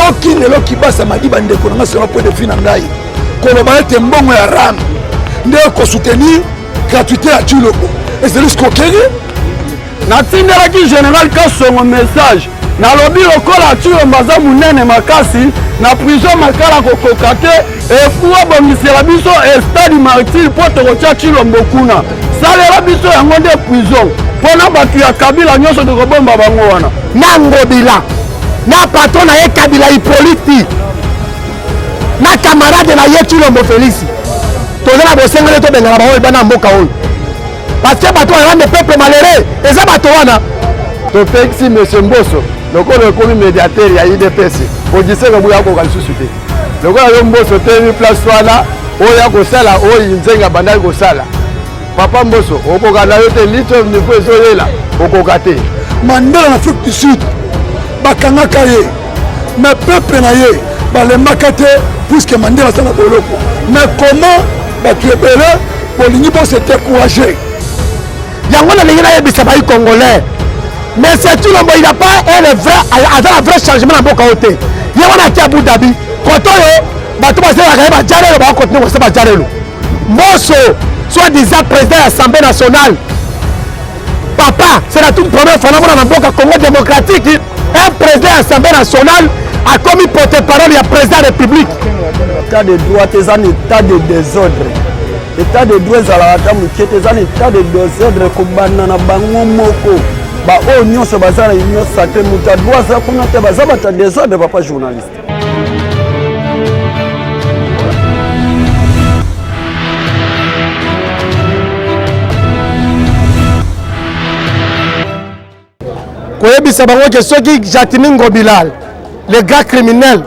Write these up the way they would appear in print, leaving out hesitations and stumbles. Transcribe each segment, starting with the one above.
soki lelo kibasa madiba ndeko nanga sur le point de vue na ngai koloba ete mbongo ya ram nde ko soutenir gratuité à Tuloko et c'est l'escroquerie. Natindelaki général Kasongo message nalobi lokola Tuloko mbaza munene makasi na prison makala kokoka te efuwa bomisela biso stade martyr po tokotia Tuloko kuna salela biso yango nde prison pona batu ya Kabila nyonso tokobomba bango wana na Ngobila na patron na ye Kabila Hippolyte na camarade na ye Tuloko Felix tozala bosengele to bengala bango bana mboka oyo parce que bato wana peuple malheureux eza bato wana to Felix monsieur Mboso lokola ekomi médiateur ya UDPS odiseka buya ko kalisusu te lokola yo Mboso te ni place wana oya kosala oyi nzenga bandali kosala papa Mboso okoka na yo te lito niveau ezoyela okoka te Mandela en Afrique du Sud bakangaka ye mais peuple na ye balembaka te puisque Mandela sana boloko mais comment bato ebele bolingi bo se décourager yango na lingi na yebisa bayi congolais mais c'est tout le monde il a pas un vrai changement na mboka ote ye wana ti Abu Dhabi koto yo bato bazelaka ye bajarelo bakontine kose bajarelo Mboso soi-disant président de l'Assemblée nationale papa c'est la toute première fois dans mboka Congo démocratique un président de l'Assemblée nationale a commis porte-parole ya président de la République état de droit c'est un état de désordre état de droit ezalaka moke te eza na état de désordre kobanda na bango moko baoyo nyonso baza na union sacré moto adroit aza kuna te baza bato ya désordre papa journaliste koyebisa bango ke soki Jatimi Ngobila le gars criminel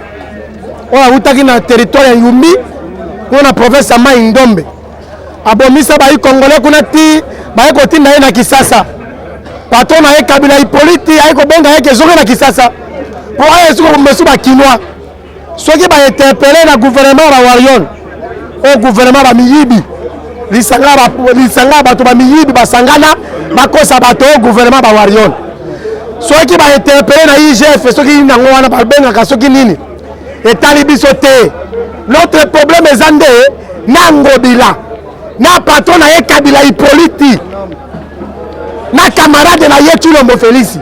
oyo awutaki na territoire ya Yumbi kuna na province ya Mai Ndombe abomisa bayi congolais kuna ti bayi kotinda ye na Kisasa patron na ye Kabila Hippolyte ayi kobenga ye ke zoke na Kisasa po aye suko mesu bakinois soki bainterpele na gouvernement ba Warion o gouvernement ba miyibi lisanga bato ba miyibi basangana bakosa bato o gouvernement ba Warion soki bainterpele na IGF soki nango wana babengaka soki nini etali biso te notre problème eza nde na Ngobila na patron na ye Kabila Hippolyte na camarade na ye Tuloko Felix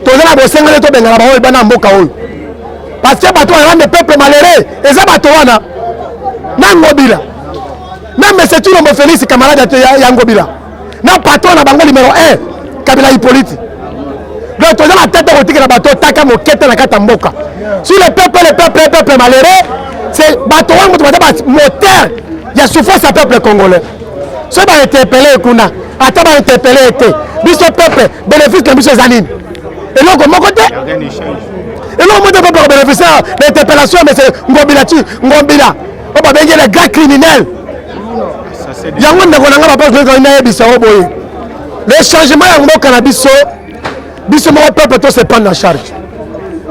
tozala bosengele to bengala bango bana mboka oyo parce que bato wana peuple malheureux eza bato wana na Ngobila na monsieur Tuloko Felix camarade ya Ngobila na patron na bango numéro 1 Kabila Hippolyte donc tozala tete kotikela bato taka mokete na kata mboka sur le peuple malheureux c'est bato wana moto baza moteur ya souffrance ya peuple congolais so ba interpeller kuna ata ba interpeller ete biso peuple bénéfice na biso zanini eloko moko te eloko moko te peuple bénéficier l'interpellation mais Ngobila o ba bengi les gars criminels yango ndeko nanga ba peuple ko na yebisa o boye le changement ya mboka na biso moko peuple to se prendre en charge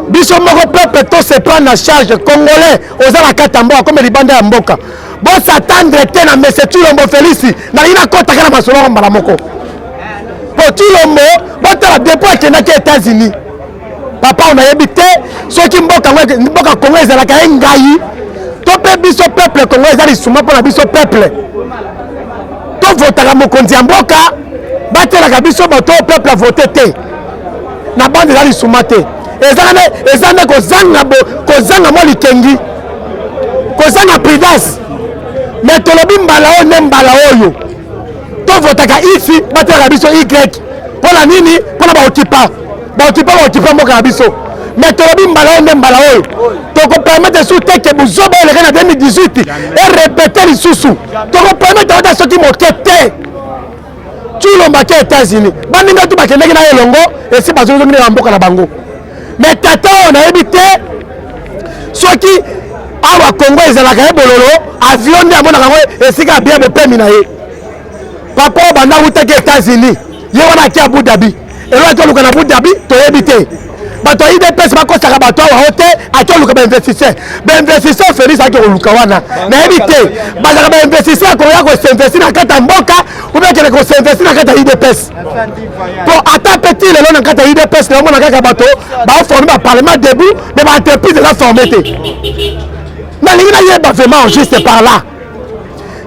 biso moko peuple to se prendre en charge congolais ozala kata mboka comme libanda ya mboka bon s'attendre te na monsieur Tuloko Felix na ina kota kana masolo mbala moko po Tuloko botala depuis akendaki États-Unis papa on a habité soki mboka Congo ezalaka ngai to pe biso peuple congolais ezali suma pour na biso peuple to votaka mokonzi ya mboka batelaka biso bato peuple voter te na bande ezali suma te ezane kozanga mo likengi kozanga prudence mais tolobi mbala oyo ne mbala oyo tovotaka ici batelaka biso y mpona nini mpona baokipa mboka na biso mais tolobi mbala oyo ne mbala oyo tokopermettre su te ke buzoba eleka na 2018 erepete lisusu tokopermettre ota soki moke te tulombaki États-Unis baninga tu bakendeki na elongo esi bazozongi na mboka na bango mais tata oyo nayebi te soki awa Congo ezalaka ye bololo avion nde amonaka yango esika bien bopemi na ye papa banda wutaki États-Unis ye wana aki Abu Dhabi eloko toluka na Abu Dhabi toyebi te bato UDPS bakosaka bato awa ote akoluka bainvestisseur bainvestisseur Felix akoluka wana nayebi te bazaka bainvestisseur akoya kosinvestir na kati ya mboka ubekele kosinvestir na kati ya UDPS po ata petit lelo na kati ya UDPS naomona kaka bato baoforme baparlement debout me baentreprise eza forme te nalingi nayeba vraiment juste par là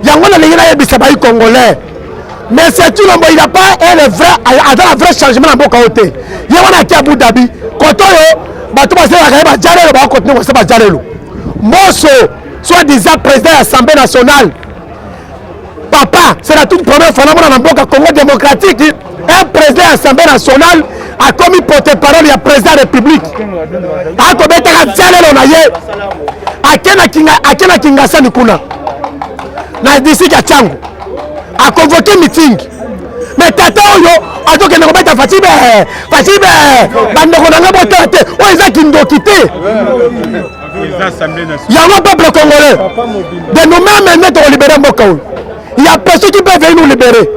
yango nalingi nayebisa bayi congolais mais c'est tout le monde il n'a pas un vrai changement dans mboka ote ye wana ki Abu Dhabi koto yo bato bazelaka ba jalelo ba continuer ko seba jalelo moso soit disant président de l'Assemblée nationale papa c'est la toute première fois dans mboka Congo démocratique un président de l'Assemblée nationale a commis porte-parole ya président de la République akobetaka jalelo na ye akena kingasani kuna na d'ici Kachango a convoqué meeting mais tata oyo azokende kobeta fatibe bandeko na nga botala te oyo eza kindoki te yango peuple congolais de nous-mêmes nde tokolibere mboka oyo il y a personne qui peut venir nous libérer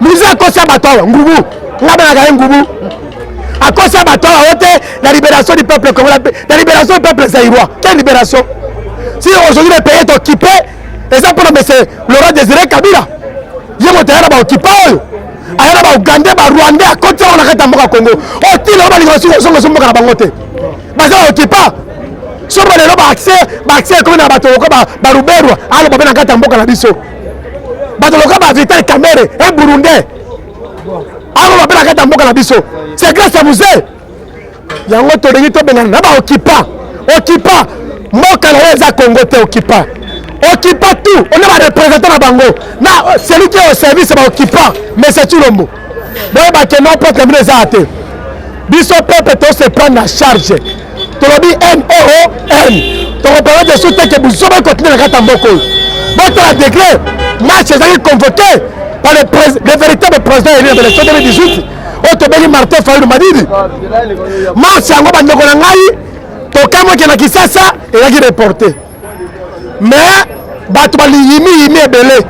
nous akosa bato awa ngubu nga benaka ye ngubu akosa bato awa ote la libération du peuple congolais la libération du peuple zaïrois quelle libération si aujourd'hui le pays est occupé et ça pour le monsieur Laurent Désiré Kabila yemo tayana ba okipa oyo ayana ba Uganda ba Rwanda akoti ona kata mboka Congo otile ba linga songo mboka na bango te baza okipa soba lelo ba accès ko na bato ko ba ruberwa alo ba na kata mboka na biso bato ko ba Vital Kamerhe e Burundais alo ba na kata mboka na biso c'est grâce à vous yango to dengi to benga na ba okipa mboka na za Congo te okipa Occupa tout, on a représenté la bango. Na celui qui est au service va occuper, mais c'est tout le mot. Bon, bah que non pas terminer ça à terre. Biso peuple tout se prendre en charge. Tu l'as dit NON. Tu reprends des soutiens que vous avez continué à faire mboko. Votre décret, Marche est convoqué par le véritable président élu de l'élection 2018. Otobeli Martin Fayulu Madidi. Marche yango bandeko na ngai, to kamo ke na Kisasa et yaki reporter. Mais bato baliyimi ebele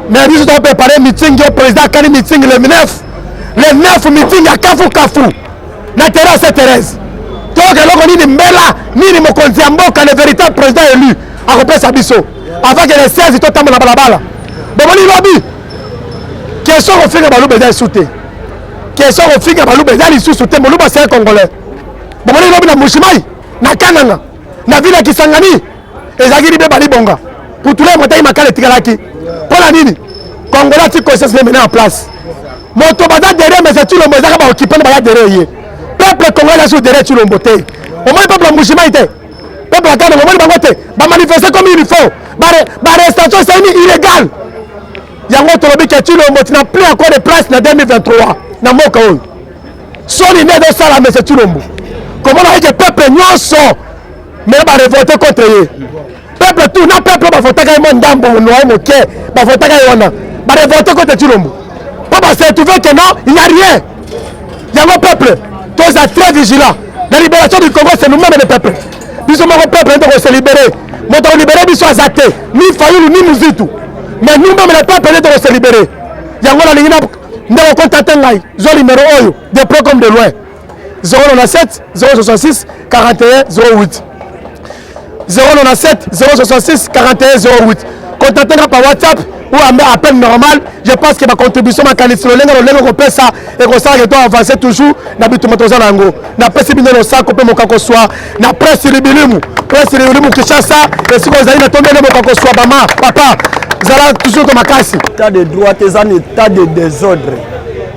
mais biso to préparer meeting au président kani meeting le 9 meeting ya kafu na terrasse Thérèse to ke loko nini mbela nini mokonzi ya mboka le véritable président élu akopesa biso avant que les 16 to tambola balabala bomoni lobi question ofinga balu beza souté question ofinga balu beza lisusu te moluba c'est congolais bomoni lobi na mushimai na kananga na ville Kisangani ezaki libe bali bonga pour tout le monde il makale tikalaki pour la nini congolais ti conscience les mener en place moto baza derrière mais c'est tout le monde ezaka ba occuper ba derrière peuple congolais sur derrière tout le monde te au moins peuple mushima ite peuple akana au moins bango te ba manifester comme il faut ba arrestation c'est illégal yango to lobi que tout le monde n'a plus encore de place na 2023 na moka oyo soni ne do sala mais c'est tout le monde comment on a dit peuple nyonso mais ba révolter contre eux peuple tout na peuple ba fotaka mo ndambo no moke ba fotaka yona ba révolter contre Chilombo papa c'est trouvé que non il n'y a rien yango peuple tous à très vigilant la libération du Congo c'est nous-mêmes le peuple biso mo peuple ndoko se libérer moto libérer biso azate ni Fayulu ni Muzitu mais nous-mêmes le peuple ndoko se libérer yango la lingina ndoko contacter ngai zo numéro oyo de pro comme de loin 097 066 41 08 097 066 41 08. Contactez-nous par WhatsApp ou à appel normal. Je pense que ma contribution, ma qualité, le ça et que ça doit avancer toujours. N'habite pas aux alango. N'a pas si bien le sac, on peut soit. N'a pas si le bilimu. Presse le bilimu qui chasse ça. Et si vous allez tomber dans mon soit, maman, papa, vous allez toujours dans ma casse. État de droit, c'est un état de désordre.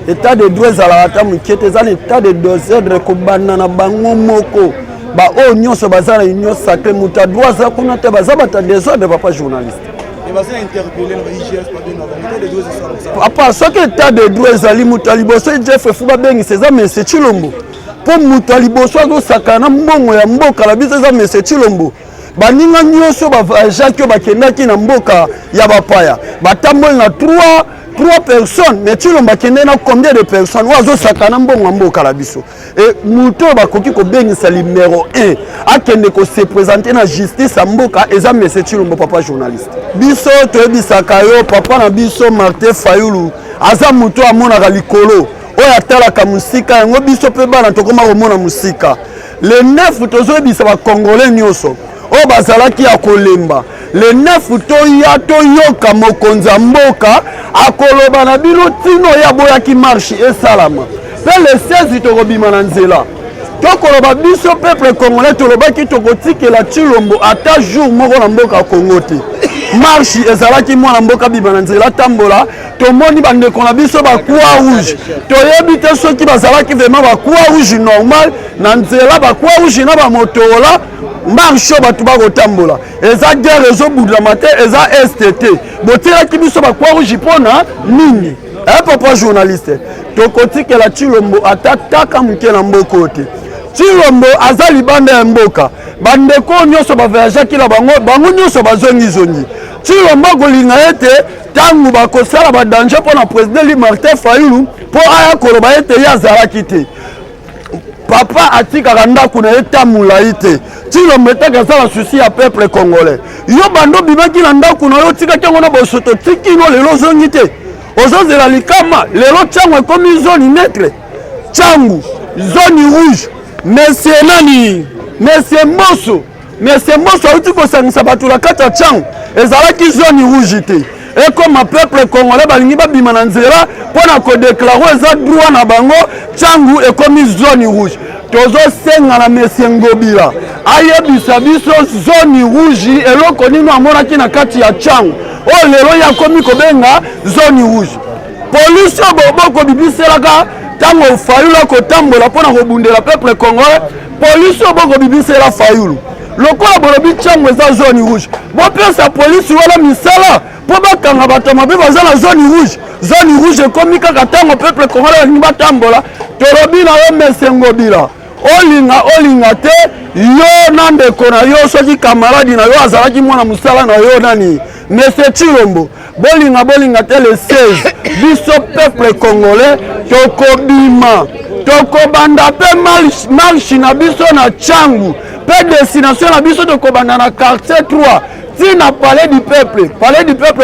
État de droit, c'est un état de désordre. Kobanana bango moko. Ba o nyonso bazala union sacrée muta droit za kuna te bazaba ta désordre papa journaliste et bazala interpeller na IGF pas bien na de droit ça papa ce que état de droit zali muta liboso Jeff fuba bengi c'est ça mais c'est Chilombo pour muta liboso go sakana mbongo ya mboka la biso ça mais c'est Chilombo baninga nyonso ba Jacques bakendaki na mboka ya bapaya batambol na 3 personnes mais Chilombo kende na combien de personnes wazo sakana mbongo mboka la biso et muto bakoki ko bengisa numéro 1 akende ko se présenter na justice à mboka eza monsieur Chilombo papa journaliste biso to bisaka yo papa na biso Martin Fayulu aza muto amona likolo oyo atalaka musika yango biso pe bana tokoma komona musika le 9 tozoyebisa ba congolais nyonso oyo bazalaki ya kolemba le 9 toya toyoka mokonzi ya mboka akoloba na bino tino ya boyaki marche esalama pe le 16 tokobima na nzela tokoloba biso peuple congolais tolobaki tokotikela Tshilombo ata jour moko na mboka Congo te marche ezalaki mwana mboka bima na nzela tambola tomoni bandeko na biso ba croix rouge toyebi te soki bazalaki vraiment ba croix rouge normal na nzela ba croix rouge na ba motorola marche batu bakotambola eza guerre ezobudama te eza STT botelaki biso ba croix rouge mpona nini papa journaliste tokotikela Tshilombo ata taka moke na mboka te Tshilombo aza libanda ya mboka bandeko nyonso bavoyageaki na bango nyonso bazongi Tshilombo kolinga ete ntango bakosala badanger mpona président Martin Fayulu mpo aya koloba ete ye azalaki te papa atikaka ndako na ye tamolai te Tshilombo etaka azala susi ya peuple congolais yo bando bimaki na ndako na yo otikaki yango na bosoto tikino lelo ozongi te ozozela likama lelo ntango ekomi zone neutre ntango zone rouge Monsieur nani Monsieur Mosso auti kosangisa bato na kati ya ntango ezalaki zone rouge te ekoma peuple congolais balingi babima na nzela mpona kodeklare eza droit na bango ntango ekomi zone rouge tozosenga na Monsieur Ngobila ayebisa biso zone rouge eloko nini amonaki na kati ya ntango oyo lelo yakomi kobenga zone rouge polisi boboko bibiselaka ntango Fayulu akotambola mpona kobundela peuple congolais polisi oboko bibisela Fayulu lokola bolobi ntango eza zone rouge bopesa polisi wana misala mpo bakanga bato mabe baza na zone rouge ekomi kaka ntango peuple congolais balingi batambola tolobi na yo Monsieur Ngobila olinga te yo na ndeko na yo soki kamaradi na yo azalaki mwana mosala na yo nani Monsieur Tshilombo bolinga te le 16 biso peuple congolais tokobima tokobanda pe marche na biso na Tchangu pe destination na biso tokobanda na quartier 3 tina palais du peuple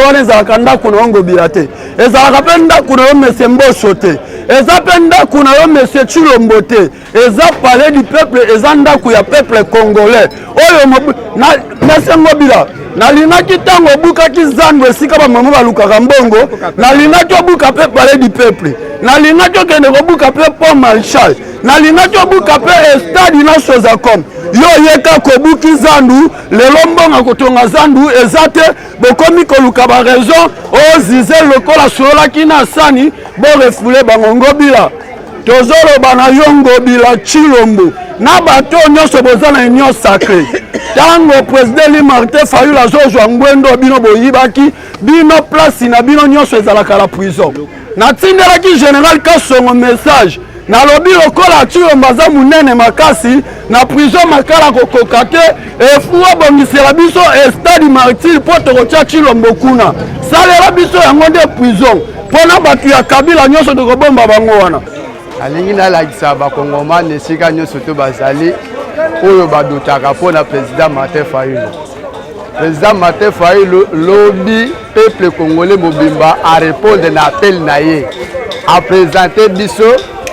wana ezalaka ndako na Ngobila te ezalaka pe ndako na yo Monsieur Mboso te eza pe ndako na yo Monsieur Tshilombo te eza palais du peuple eza ndako ya peuple congolais oyo Monsieur Ngobila nalingaki ntango obukaki zandu esika bamama balukaka mbongo nalingaki obuka pe palais du peuple nalingaki okende kobuka pe pont Marchal nalingaki obuka pe stade na Sozacom yo yeka kobuki zandu lelo mbongo kotonga zandu eza te bokomi koluka ba raison ozize lokola sololaki na sani borefule bango Ngobila tozoloba na yo Ngobila Tshilombo na bato nyonso boza na union sacré tango président Martin Fayulu azozwa ngwendo bino boyibaki bino place na bino nyonso ezalaka la prison natindelaki général Kasongo message nalobi lokola Tshilombo aza munene makasi na prison makala kokoka te efuwa bongisela biso stade martyr po tokotia Tshilombo kuna salela biso yango nde prison mpona bato ya kabila nyonso tokobomba bango wana alingi nalakisa bakongomani esika nyonso to bazali oyo badutaka mpona président Martin Fayulu. Président Martin Fayulu lobi peuple congolais mobimba a répondre na appel na ye a présenter biso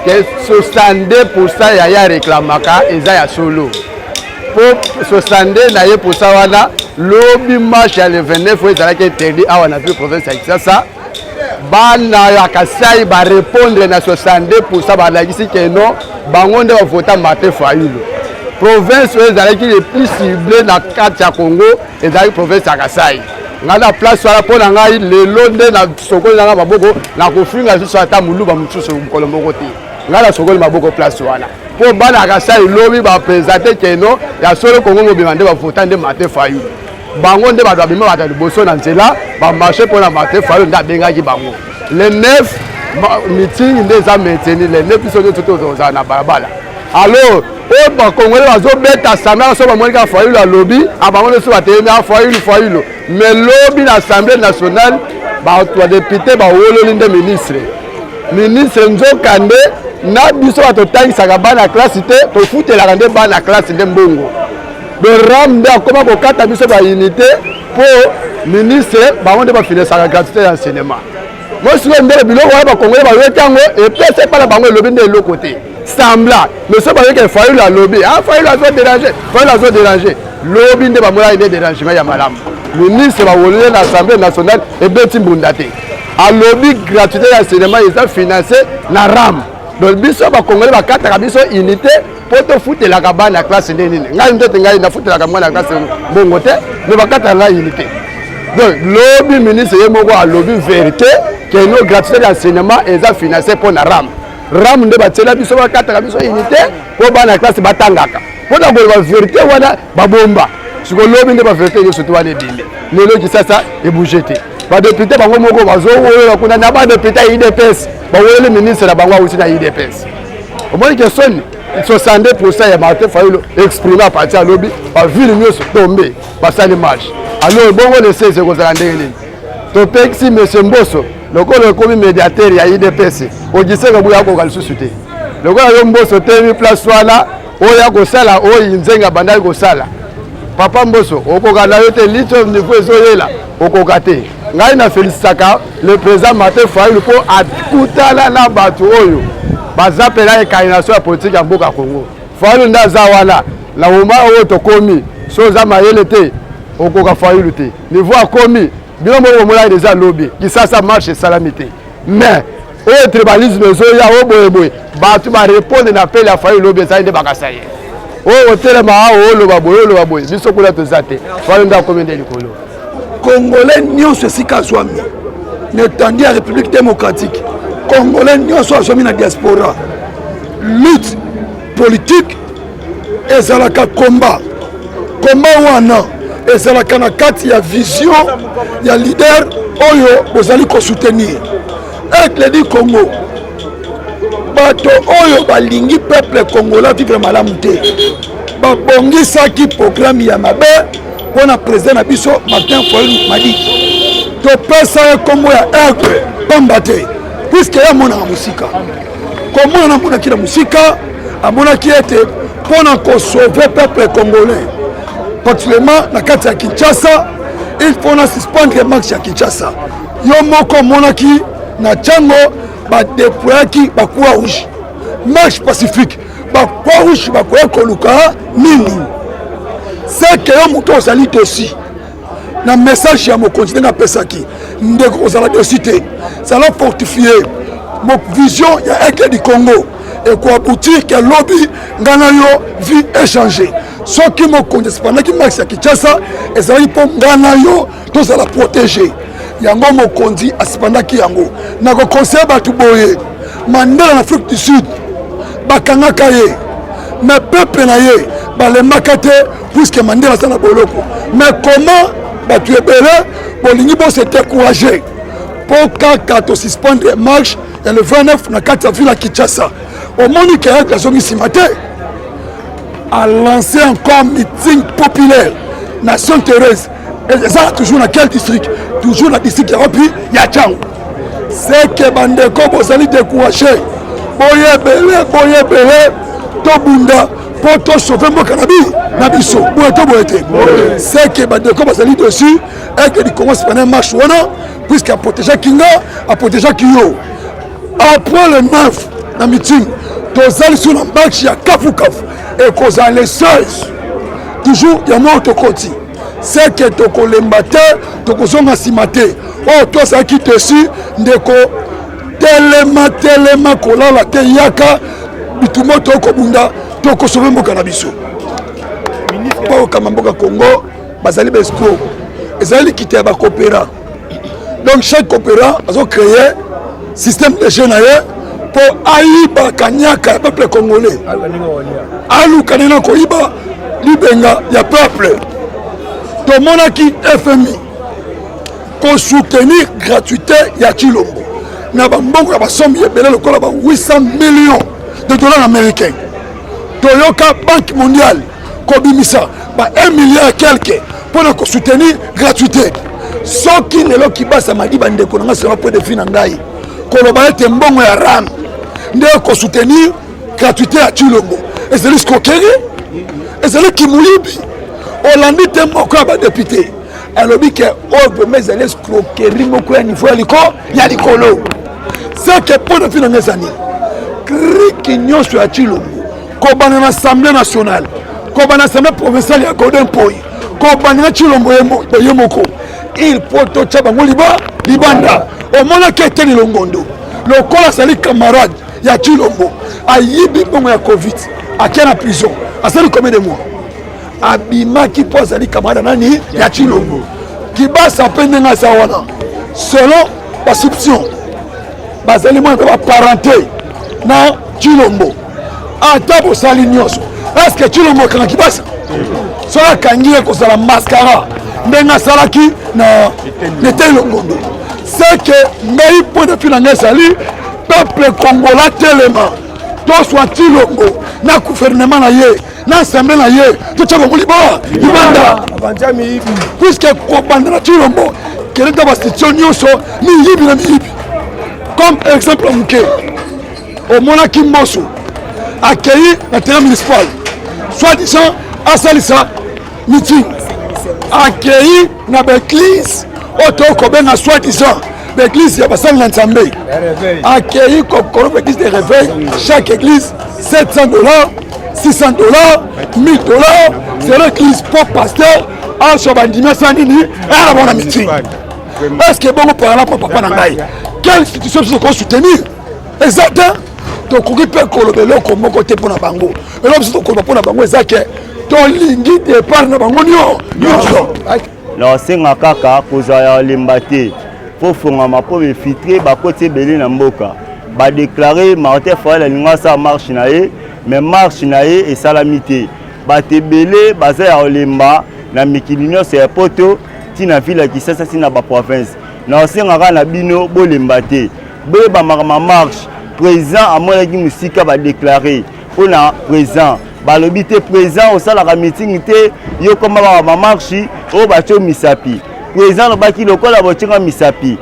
que 62% ya réclamaka eza ya solo po 62 na ye pour ça wana lobi marche ya le 29 oyo ezalaki interdit awa na ville province ya Kinshasa bana ya Kasai ba répondre na 62% balakisi que non bango nde bavota Martin Fayulu. Province oyo ezalaki le plus ciblé na kati ya Congo ezalaki province ya Kasai ngana place wana mpo na ngai lelo nde na sokoli nanga maboko na kofinga lisusu ata moluba mosusu mokolo moko te ngai na sokoli maboko place wana mpo bana ya Kasai lobi baprésente keno ya solo Congo mobima nde bavota nde Martin Fayulu bango nde bato babima bato liboso na nzela bamarche mpona Martin Fayulu nde abengaki bango le 9 meeting nde eza mainteni le 9 biso nyonso tozala na balabala alors oyo bakongole bazobeta assemblée so bamoni kaka Fayulu alobi abango nyonso batelemi a Fayulu mais lobi na assemblée nationale bato badepute bawololi nde ministre Nzokande na biso bato tangisaka bana classe te tofutelaka nde bana classe nde mbongo de ram nde akoma kokata biso baunité mpo ministre bango nde bafinisaka gratuité ya enseignement moi sur ndele biloko ba Congolais ba wetango et puis c'est pas la bango lobby de l'autre côté sembla mais ce pas que Fayulu la lobby ah Fayulu a déranger Fayulu a déranger lobby de ba mola ide dérangement ya malam ministre ba wolé l'Assemblée nationale et beti mbundate a lobby gratuité ya cinéma ils ont financé na RAM donc biso ba Congolais ba kata biso unité pour te foutre la cabane la classe nini ngai ndote ngai na foutre la cabane la classe bongo te mais ba kata la unité donc lobby ministre yemoko a lobby vérité que nos gratuité d'enseignement ils ont financé pour la RAM RAM nde batela biso ba kata biso unité pour ba na classe batangaka pour la vérité wana ba bomba siko lobby nde ba vérité yo surtout wana ebile lelo ki sasa e bougete ba député bango moko bazo oyo kuna na ba député UDPS ba wele ministre na bango aussi na UDPS au moins que sonne 62% ya Martin Fayulu exprimé à partir à lobby ba ville nyonso tomber ba sali marche alors bongo le 16 ko za ndenge to pexi monsieur Mbosso lokolo komi médiateur ya UDPS ogiseka buya ko kalisusu te lokolo yo Mbosso temi place wala oya ko sala oyi nzenga bandali ko sala papa Mbosso okoka na yo te lito niveau ezoyela okoka te ngai na félicitaka le président Martin Fayulu pour akutala na bato oyo bazapela ekaination ya politique ya mboka Congo Fayulu ndaza wana na uma oyo tokomi soza mayele te okoka Fayulu te niveau akomi bilo mo mola déjà lobby kisasa marche salamité mais o tribalisme ezoya o boyeboy bato ba répondre na appel ya Fayulu lobby ça inde bakasaye o hotel ma o lo baboy biso kula tozate Fayulu nda komi ndeli kolo Congolais nyonso esika zwami n'étendue ya République démocratique Congolais nyonso azwami na diaspora lutte politique ezalaka combat wana ezalaka na kati ya vision ya leader oyo bozali kosoutenir aigle di Congo bato oyo balingi peuple congolais vivre malamu te babongisaki programme ya mabe mpona président na biso Martin Fayulu madi topesa ye kombo ya aigle pamba te puisque ye amonaka mosika komona namonaki na mosika amonaki ete mpona kosauve peuple congolais particulièrement na kati ya Kinshasa il faut na suspendre marche ya Kinshasa yo moko monaki na Tchango badéployaki bakwa rouge marche pacifique bakwa rouge bakoya koluka nini seke yo moto ozali dosi na message ya mokonzi ndenge apesaki ndeko kozala dosi te zala fortifie vision ya aigle du Congo ekoaboutir ke lobby ngana yo vie échanger soki mokonzi esipandaki marche ya Kinshasa ezalaki mpo ngana yo tozala protégé yango mokonzi asipandaki yango nakokonseye bato boye Mandela na Afrique du Sud bakangaka ye mais peuple na ye balemaka te puisque Mandela aza na boloko mais comment bato ebele bolingi bose découragé mpo kaka tosuspendre marche ya le 29 na kati ya ville ya Kinshasa omoni ke aigle azongi nsima te a lancé encore meeting populaire Nation Thérèse eza toujours na quel district toujours na district ya wapi ya Tchango c'est que bandeko bozali découragé boyebele tobunda mpo tosauve mboka na biso boye to boye te c'est que bandeko bazali dessus aigle du Congo sepane marche wana puisque aprotégeaki nga aprotégeaki yo après le 9 na meeting tozali sur la marche ya kafukafu ekozala le 16 toujours ya mwa tokoti c'est que tokolemba te tokozonga nsima te oyo tozalaki dessus ndeko telema kolala te yaka bitumo tokobunda tokosauve mboka na biso mpo okama mboka Congo bazali baescro ezali likita ya bakopera donc chaque coopérant azocréer système de jeu na ye mpo ayibaka nyaka ya peuple congolais alukani na koyiba libenga ya peuple tomonaki FMI kosoutenir gratuité ya Chilombo na bambongo ya basombi ebele lokola ba 800 millions de dollars américains toyoka banque mondiale kobimisa ba 1 milliard quelque mpona kosoutenir gratuité soki lelo kibasa madi bandeko nanga sera po defi na ngai koloba ete mbongo ya RAM nde kosoutenir gratuité ya Chilombo ezali skokeri ezali kimulibi olandi te moko ya badepute alobi ke o promesse les escroquerie moko ya niveau ya likolo c'est que pour de finir les années cri nyonso ya Chilombo ko bana na assemblée nationale ko bana assemblée provinciale ya Golden Boy ko bana Chilombo yemoko il faut to tchaba libanda au mona kete ni longondo le kola sali camarade ya Chilombo ayibi bongo ya Covid akena prison asali combien de mois abima qui pose ali camarade nani ya Chilombo qui basa pende nga sawana selon la soupçon bazali mo ba parenté na Chilombo ata bo sali nyoso est-ce que Chilombo kana qui basa so la kangie ko sala mascara ndenga salaki na nete longondo c'est que ngai point de finance sali peuple congolais tellement to soit Chilombo na gouvernement na ye na assemblée na ye to tchaba libanda abanjami puisque ko bandana Chilombo kele ta bastion nyoso ni yibi na yibi comme exemple muke au mona Kimboso accueilli la terrain municipal soi-disant asalisa meeting accueilli na l'église auto benga soi-disant l'église ya basali na Nzambe accueilli comme l'église de réveil chaque église $700 $600 $1000 c'est l'église pour pasteur en sobandimia sanini à la bonne meeting est-ce que bon par là pour papa na ngai quelle institution se soutenir exactement donc on peut kolobelo comme côté pour na bango et là c'est ko pour na bango ezake to lingi départ na bango nyonso na senga kaka kozaya lembate pour fongama pour filtrer ba côté belé na mboka ba déclarer Martin Fayulu linga sa marche na ye mais marche na ye et salamité ba te belé bazaya olemba na mikilinyo c'est poto tina ville qui ça na ba province na senga na bino bolembate be ba marche président à moi qui musika va déclarer on a présent balobité présent au sala la meeting té yo comme ba marche au bacho misapi président le baki le kola botinga misapi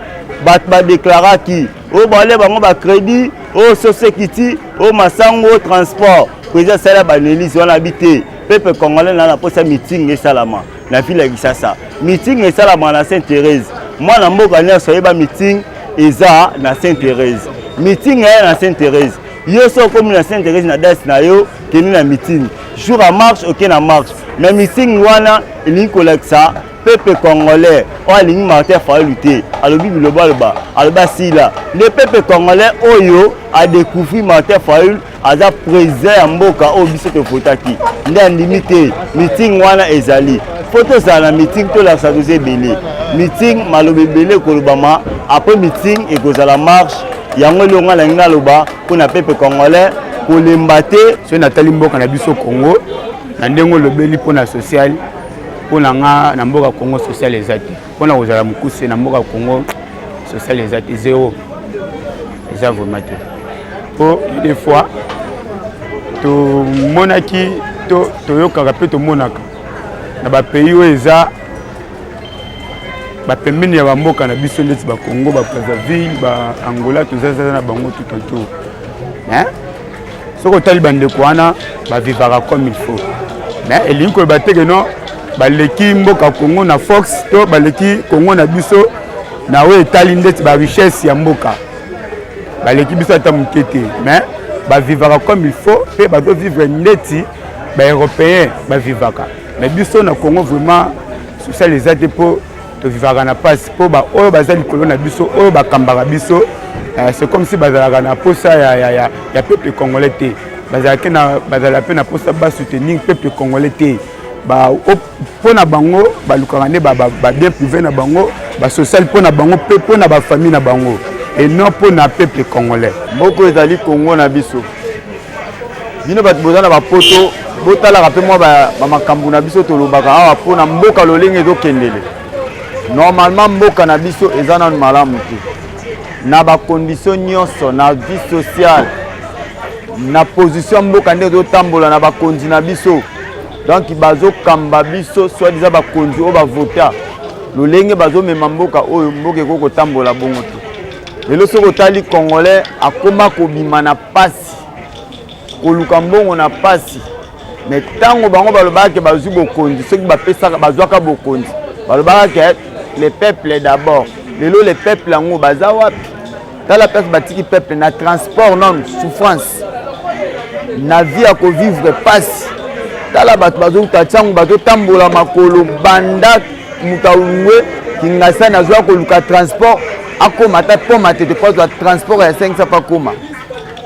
ba déclarer qui au balé bango ba crédit au société au masango transport président sala ba nelise on habité peuple congolais na posa meeting et salama na ville ya Kisasa meeting et salama na Sainte-Thérèse moi na mboka nya soyeba meeting eza na Sainte-Thérèse meeting na Sainte-Thérèse yo so comme na Sainte-Thérèse na das na yo keni na meeting jour à marche ok na marche mais meeting wana elingi kolakisa peuple congolais o alingi Martin Fayulu te alobi biloba aloba sila le peuple congolais oyo a découvert Martin Fayulu aza président ya mboka o biso te fotaki nde andimi te meeting wana ezali photo za na meeting to la sadoze belé meeting malobe belé kolobama après meeting et kozala marche yango longa la ngina loba kuna peuple congolais kolembate so natali mboka na biso Congo na ndengo lobeli pona social pona nga na mboka Congo social ezati pona kozala mukuse na mboka Congo social ezati zéro eza vraiment pour des fois to monaki to yokaka pe to monaka na ba pays oyo eza ba pembeni ya mboka na biso ndeti ba Congo ba Brazzaville ba Angola tozaza na bango tout hein soko tali bande kwana ba vivara comme il faut mais elinko ba teke non ba leki mboka Congo na Fox to ba leki Congo na biso na we tali ndeti ba richesse ya mboka ba leki biso ata mukete mais ba vivara comme il faut pe ba do vivre ndeti ba européen ba vivaka mais biso na Congo vraiment social les aides pour to vivaka na passe po ba oyo bazali kolona na biso oyo bakambaka biso c'est comme si bazalaka na posa ya peuple congolais te bazalaka na bazala pe na posa ba soutenir peuple congolais te ba pona bango balukaka ne ba bien privé na bango ba social pona bango pe pona ba famille na bango et non pona peuple congolais moko ezali Congo na biso bino bat bozana ba poto botala pe moi ba makambu na biso to lobaka awa pona mboka lolenge zo kendele normalement mboka na biso eza na malamu te na ba condition nyonso na vie sociale na position mboka nde zo tambola na ba konzi na biso donc bazo kamba biso soit disant ba konzi o ba vota lolenge bazo mema mboka oyo mboka ekoko tambola bongo te lelo soko tali congolais akoma kobima na pasi koluka mbongo na pasi mais tango bango balobaki bazwi bokonzi soki bapesaka bazwaka bokonzi balobaka ke le peuple d'abord lelo le peuple yango baza wapi tala place batiki peuple na transport non souffrance na vie ya kovivre pasi tala bato bazokuta ntango bazotambola makolo banda mukaulungwe kingasa nazwa koluka transport akoma ata poma tete pozwa transport ya 500 pa koma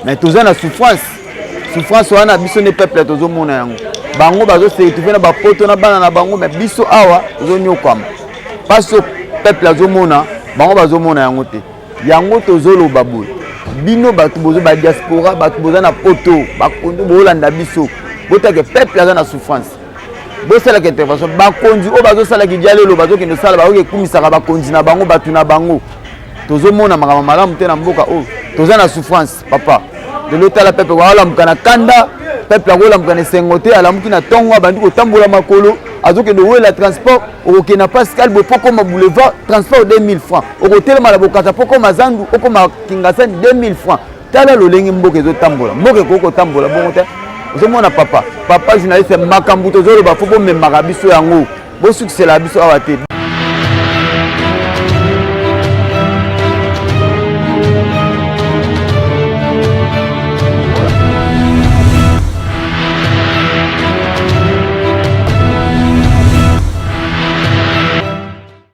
mais toza na souffrance wana biso ne peuple tozomona yango bango bazoserituve na bapoto na bana na bango mais biso awa tozonyokwama paso peuple azomona bango bazomona yango te yango tozoloba boye bino bato bozo ba diaspora bato boza na poto bakondo bolanda biso botake peuple aza na souffrance bosalaka intervention bakonzi oyo bazosalaki dia lelo bazokende osala baoki ekumisaka bakonzi na bango bato na bango tozomona makambo malamu te na mboka oyo toza na souffrance papa lelo tala peuple aolamuka na kanda peuple akolamuka na esengo te alamuki na ntongo abandi kotambola makolo azokende owela transport okokende na pascal boye mpo koma boulevard transport 2000 francs okotelema na bokasa mpo koma zandu okoma kingasani 2000 francs tala lolenge mboka ezotambola mboka ekoki kotambola bongo te ozomona papa journaliste makambo tozoloba fo bomemaka biso yango bosukisela biso awa te